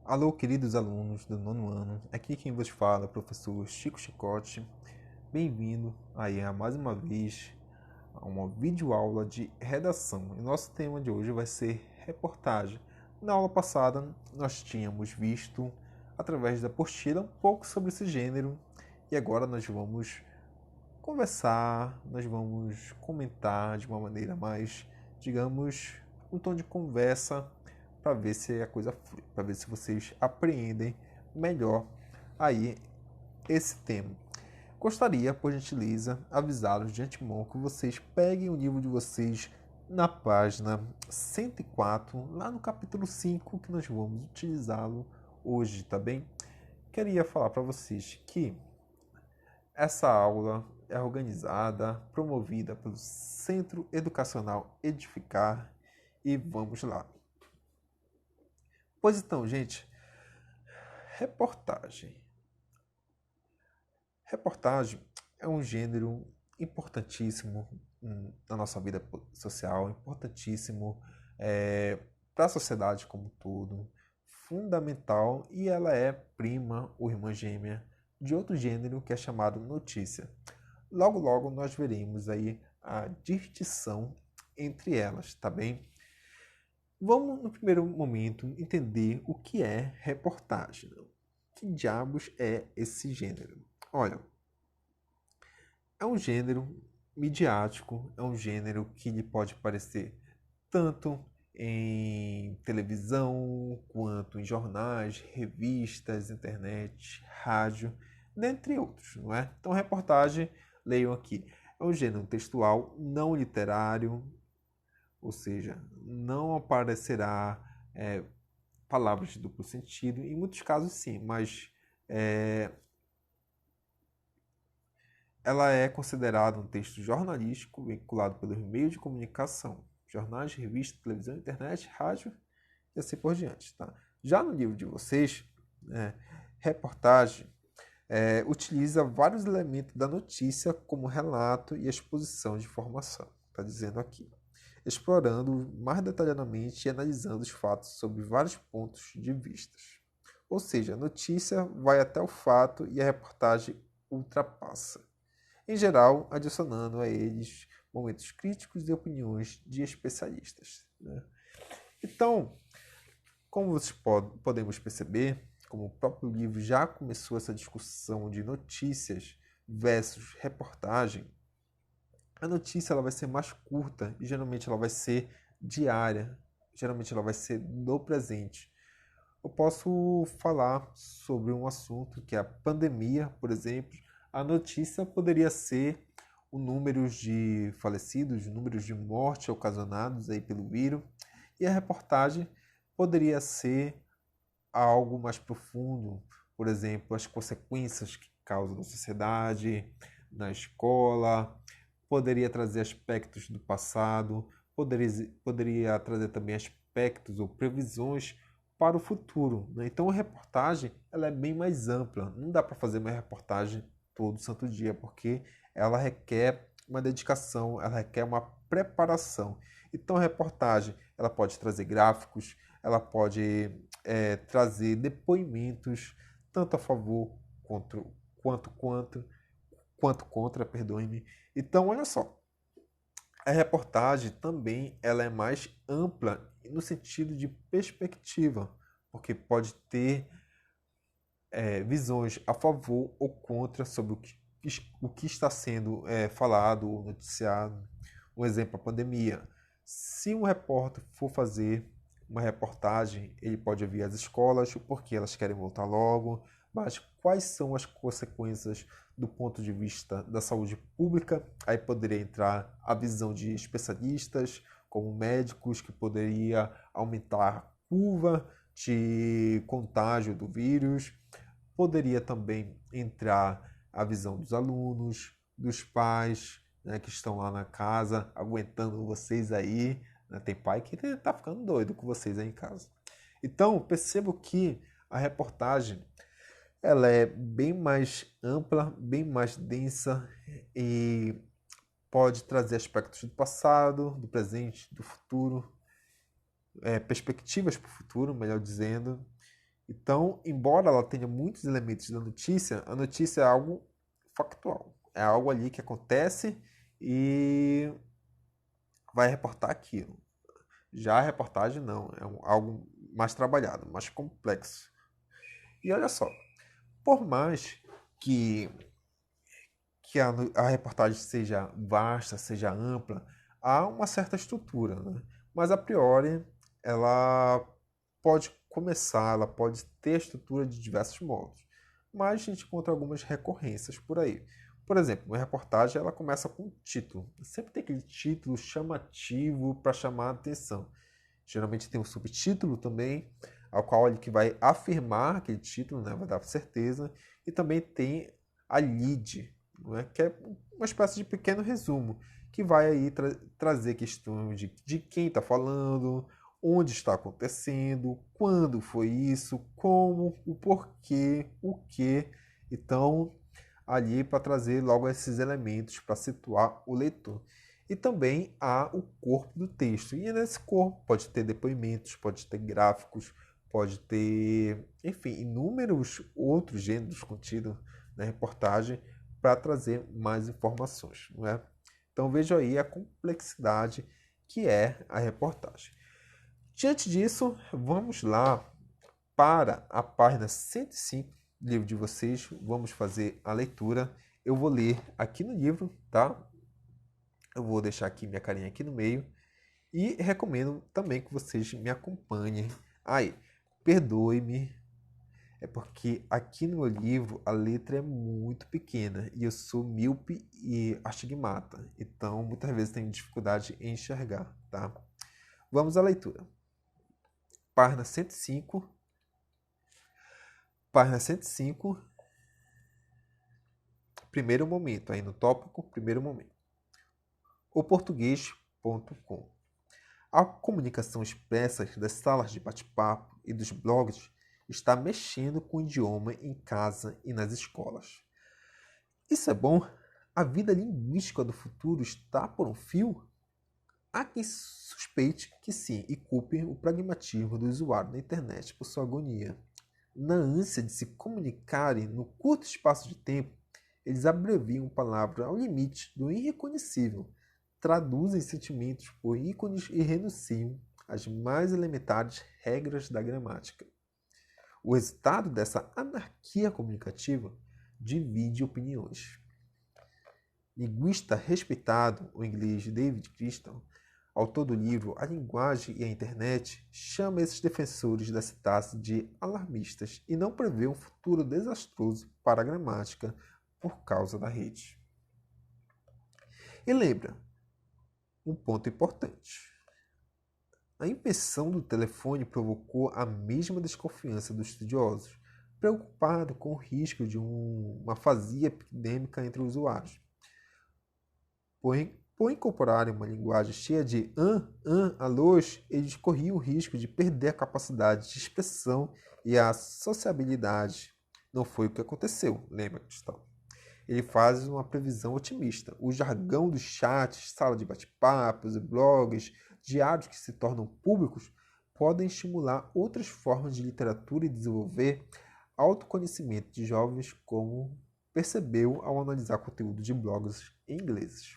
Alô, queridos alunos do nono ano, aqui quem vos fala é o professor Chico Chicote. Bem-vindo aí a mais uma vez a uma videoaula de redação. E nosso tema de hoje vai ser reportagem. Na aula passada, nós tínhamos visto, através da apostila, um pouco sobre esse gênero. E agora nós vamos conversar, nós vamos comentar de uma maneira mais, digamos, um tom de conversa para ver se a coisa flui, para ver se vocês apreendem melhor aí esse tema. Gostaria, por gentileza, avisá-los de antemão que vocês peguem o livro de vocês na página 104, lá no capítulo 5, que nós vamos utilizá-lo hoje, tá bem? Queria falar para vocês que essa aula é organizada, promovida pelo Centro Educacional Edificar e vamos lá. Pois então, gente, reportagem. Reportagem é um gênero importantíssimo na nossa vida social, importantíssimo para a sociedade como um todo, fundamental, e ela é prima ou irmã gêmea de outro gênero que é chamado notícia. Logo, logo nós veremos aí a distinção entre elas, tá bem? Vamos, no primeiro momento, entender o que é reportagem. Que diabos é esse gênero? Olha, é um gênero midiático, é um gênero que lhe pode aparecer tanto em televisão, quanto em jornais, revistas, internet, rádio, dentre outros, não é? Então, reportagem, leiam aqui, é um gênero textual não literário, ou seja, não aparecerá palavras de duplo sentido, em muitos casos sim, mas ela é considerada um texto jornalístico vinculado pelos meios de comunicação, jornais, revistas, televisão, internet, rádio e assim por diante. Tá? Já no livro de vocês, reportagem utiliza vários elementos da notícia como relato e exposição de informação. Está dizendo aqui. Explorando mais detalhadamente e analisando os fatos sob vários pontos de vista. Ou seja, a notícia vai até o fato e a reportagem ultrapassa. Em geral, adicionando a eles momentos críticos e opiniões de especialistas. Né? Então, como vocês podemos perceber, como o próprio livro já começou essa discussão de notícias versus reportagem, a notícia ela vai ser mais curta e geralmente ela vai ser diária, geralmente ela vai ser no presente. Eu posso falar sobre um assunto que é a pandemia, por exemplo. A notícia poderia ser o número de falecidos, números de mortes ocasionados aí pelo vírus, e a reportagem poderia ser algo mais profundo, por exemplo, as consequências que causa na sociedade, na escola, poderia trazer aspectos do passado, poderia trazer também aspectos ou previsões para o futuro. Né? Então a reportagem ela é bem mais ampla. Não dá para fazer uma reportagem todo santo dia, porque ela requer uma dedicação, ela requer uma preparação. Então a reportagem ela pode trazer gráficos, ela pode trazer depoimentos, tanto a favor quanto contra, perdoe-me. Então, olha só, a reportagem também ela é mais ampla no sentido de perspectiva, porque pode ter visões a favor ou contra sobre o que está sendo falado ou noticiado. Um exemplo, a pandemia. Se um repórter for fazer uma reportagem, ele pode ouvir as escolas, porque elas querem voltar logo, mas quais são as consequências do ponto de vista da saúde pública? Aí poderia entrar a visão de especialistas, como médicos, que poderia aumentar a curva de contágio do vírus. Poderia também entrar a visão dos alunos, dos pais, né, que estão lá na casa, aguentando vocês aí. Né? Tem pai que está ficando doido com vocês aí em casa. Então, percebo que a reportagem ela é bem mais ampla, bem mais densa e pode trazer aspectos do passado, do presente, do futuro, perspectivas para o futuro, melhor dizendo. Então, embora ela tenha muitos elementos da notícia, a notícia é algo factual. É algo ali que acontece e vai reportar aquilo. Já a reportagem não, é algo mais trabalhado, mais complexo. E olha só, por mais que, a reportagem seja vasta, seja ampla, há uma certa estrutura, né? Mas a priori ela pode começar, ela pode ter estrutura de diversos modos. Mas a gente encontra algumas recorrências por aí. Por exemplo, uma reportagem ela começa com um título. Sempre tem aquele título chamativo para chamar a atenção. Geralmente tem um subtítulo também, ao qual ele que vai afirmar aquele título, né, vai dar certeza. E também tem a lead, não é? Que é uma espécie de pequeno resumo, que vai aí trazer questões de quem está falando, onde está acontecendo, quando foi isso, como, o porquê, o que. Então, ali para trazer logo esses elementos para situar o leitor. E também há o corpo do texto. E nesse corpo pode ter depoimentos, pode ter gráficos, pode ter, enfim, inúmeros outros gêneros contidos na reportagem para trazer mais informações, não é? Então veja aí a complexidade que é a reportagem. Diante disso, vamos lá para a página 105 do livro de vocês. Vamos fazer a leitura. Eu vou ler aqui no livro, tá? Eu vou deixar aqui minha carinha aqui no meio. E recomendo também que vocês me acompanhem aí. Perdoe-me, é porque aqui no meu livro a letra é muito pequena e eu sou míope e astigmata. Então, muitas vezes tenho dificuldade em enxergar, tá? Vamos à leitura. Página 105. Página 105. Primeiro momento, aí no tópico, primeiro momento. O português.com. A comunicação expressa das salas de bate-papo e dos blogs está mexendo com o idioma em casa e nas escolas. Isso é bom? A vida linguística do futuro está por um fio? Há quem suspeite que sim e culpe o pragmatismo do usuário da internet por sua agonia. Na ânsia de se comunicarem no curto espaço de tempo, eles abreviam palavras ao limite do irreconhecível, traduzem sentimentos por ícones e renunciam às mais elementares regras da gramática. O resultado dessa anarquia comunicativa divide opiniões. Linguista respeitado, o inglês David Crystal, autor do livro A Linguagem e a Internet, chama esses defensores da sintaxe de alarmistas e não prevê um futuro desastroso para a gramática por causa da rede. E lembra, um ponto importante. A invenção do telefone provocou a mesma desconfiança dos estudiosos, preocupados com o risco de uma afasia epidêmica entre os usuários. Por incorporarem uma linguagem cheia de alôs, eles corriam o risco de perder a capacidade de expressão e a sociabilidade. Não foi o que aconteceu, lembra, Cristão? Ele faz uma previsão otimista. O jargão dos chats, sala de bate-papos e blogs, diários que se tornam públicos, podem estimular outras formas de literatura e desenvolver autoconhecimento de jovens, como percebeu ao analisar conteúdo de blogs ingleses.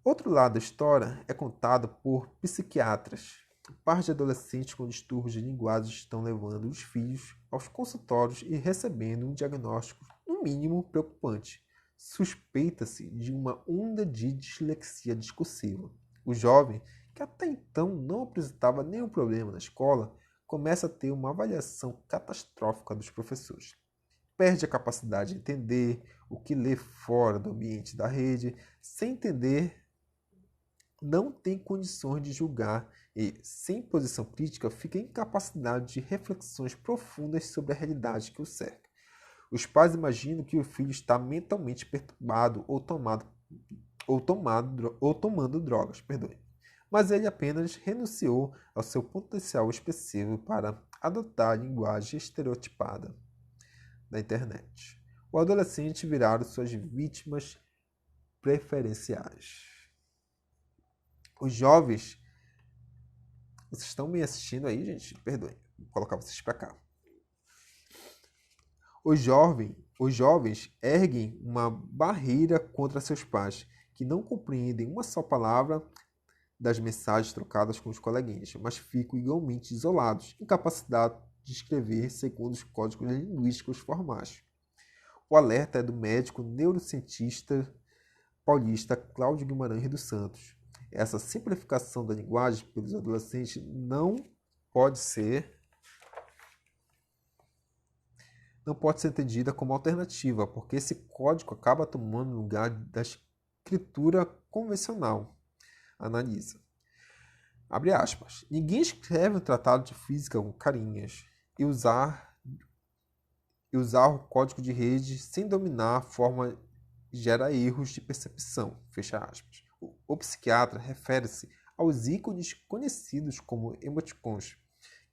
Outro lado da história é contado por psiquiatras. Parte de adolescentes com distúrbios de linguagem estão levando os filhos aos consultórios e recebendo um diagnóstico, no mínimo, preocupante. Suspeita-se de uma onda de dislexia discursiva. O jovem, que até então não apresentava nenhum problema na escola, começa a ter uma avaliação catastrófica dos professores. Perde a capacidade de entender o que lê fora do ambiente da rede, sem entender, não tem condições de julgar e, sem posição crítica, fica incapacitado de reflexões profundas sobre a realidade que o cerca. Os pais imaginam que o filho está mentalmente perturbado ou tomando drogas, mas ele apenas renunciou ao seu potencial expressivo para adotar a linguagem estereotipada da internet. O adolescente viraram suas vítimas preferenciais. Os jovens Vocês estão me assistindo aí, gente? Perdoem. Vou colocar vocês para cá. Os jovens erguem uma barreira contra seus pais, que não compreendem uma só palavra das mensagens trocadas com os coleguinhas, mas ficam igualmente isolados, incapacitados de escrever segundo os códigos linguísticos formais. O alerta é do médico neurocientista paulista Cláudio Guimarães dos Santos. Essa simplificação da linguagem pelos adolescentes não pode ser entendida como alternativa, porque esse código acaba tomando lugar da escritura convencional. Analisa. Abre aspas. Ninguém escreve um tratado de física com carinhas e usar o código de rede sem dominar a forma gera erros de percepção. Fecha aspas. O psiquiatra refere-se aos ícones conhecidos como emoticons,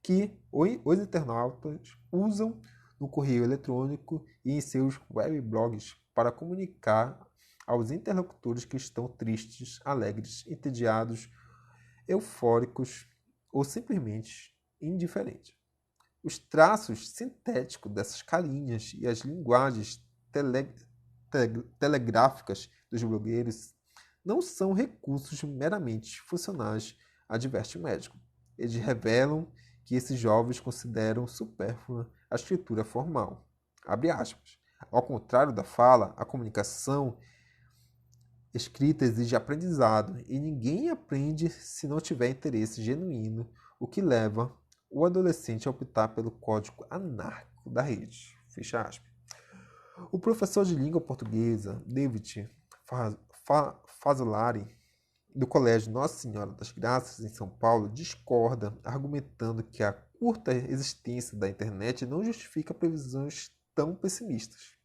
que os internautas usam no correio eletrônico e em seus webblogs para comunicar aos interlocutores que estão tristes, alegres, entediados, eufóricos ou simplesmente indiferentes. Os traços sintéticos dessas carinhas e as linguagens telegráficas dos blogueiros não são recursos meramente funcionais, adverte o médico. Eles revelam que esses jovens consideram supérflua a escritura formal. Abre aspas. Ao contrário da fala, a comunicação escrita exige aprendizado, e ninguém aprende se não tiver interesse genuíno, o que leva o adolescente a optar pelo código anárquico da rede. Fecha aspas. O professor de língua portuguesa, David Fazzolari, do Colégio Nossa Senhora das Graças, em São Paulo, discorda, argumentando que a curta existência da internet não justifica previsões tão pessimistas.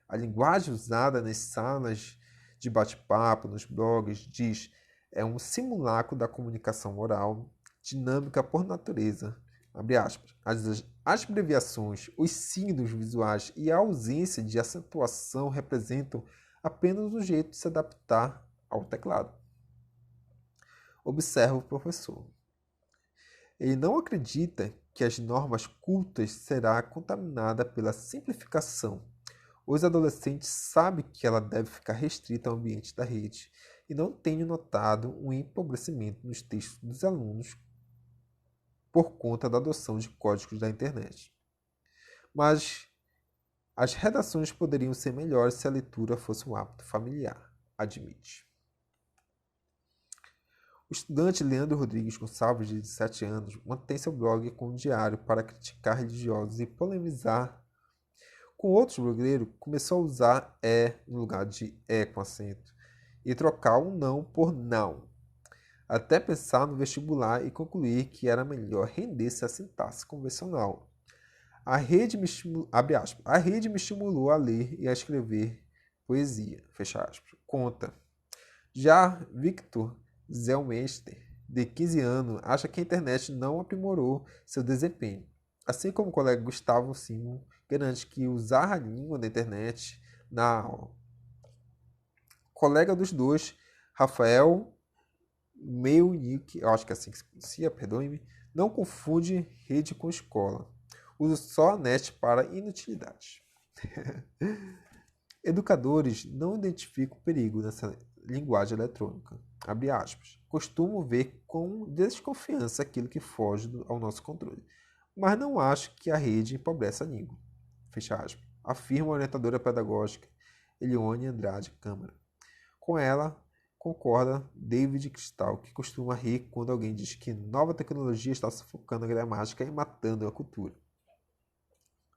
A linguagem usada nas salas de bate-papo, nos blogs, diz é um simulacro da comunicação oral, dinâmica por natureza. Abre aspas. As abreviações, os signos visuais e a ausência de acentuação representam apenas um jeito de se adaptar ao teclado. Observa o professor. Ele não acredita que as normas cultas será contaminada pela simplificação. Os adolescentes sabem que ela deve ficar restrita ao ambiente da rede e não tenho notado um empobrecimento nos textos dos alunos por conta da adoção de códigos da internet. Mas as redações poderiam ser melhores se a leitura fosse um hábito familiar, admite. O estudante Leandro Rodrigues Gonçalves, de 17 anos, mantém seu blog com um diário para criticar religiosos e polemizar com outros blogueiros. Começou a usar no lugar de com acento e trocar o não por não, até pensar no vestibular e concluir que era melhor render-se à sintaxe convencional. A rede me estimulou a ler e a escrever poesia, fecha aspas. Conta. Já Victor Zellmeister, de 15 anos, acha que a internet não aprimorou seu desempenho. Assim como o colega Gustavo Simon garante que usar a língua da internet na aula. Colega dos dois, Rafael Meunick, eu acho que é assim que se pronuncia, perdoe-me, não confunde rede com escola. Usa só a net para inutilidades. Educadores não identificam perigo nessa linguagem eletrônica. Abre aspas. Costumam ver com desconfiança aquilo que foge ao nosso controle, mas não acho que a rede empobrece a língua. Fecha aspas. Afirma a orientadora pedagógica Elione Andrade Câmara. Com ela, concorda David Cristal, que costuma rir quando alguém diz que nova tecnologia está sufocando a gramática e matando a cultura.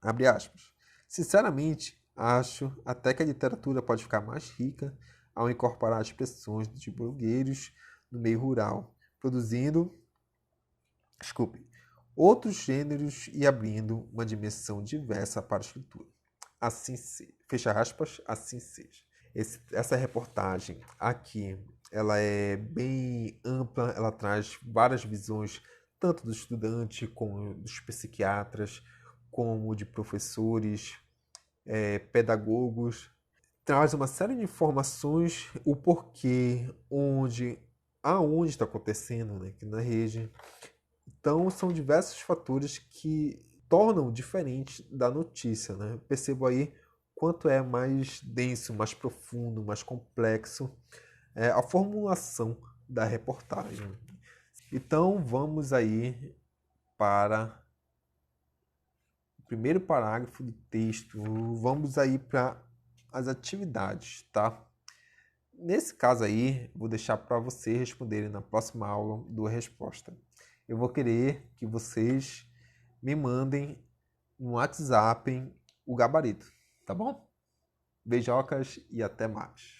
Abre aspas. Sinceramente, acho até que a literatura pode ficar mais rica ao incorporar expressões de blogueiros no meio rural, produzindo outros gêneros e abrindo uma dimensão diversa para a escritura. Assim seja. Fecha aspas, assim seja. Essa reportagem aqui, ela é bem ampla, ela traz várias visões, tanto do estudante, como dos psiquiatras, como de professores, pedagogos. Traz uma série de informações, o porquê, aonde está acontecendo, né, aqui na rede, Então, são diversos fatores que tornam diferente da notícia, né? Percebo aí quanto é mais denso, mais profundo, mais complexo a formulação da reportagem. Então, vamos aí para o primeiro parágrafo do texto. Vamos aí para as atividades, tá? Nesse caso aí, vou deixar para vocês responderem na próxima aula do Resposta. Eu vou querer que vocês me mandem no WhatsApp o gabarito, tá bom? Beijocas e até mais.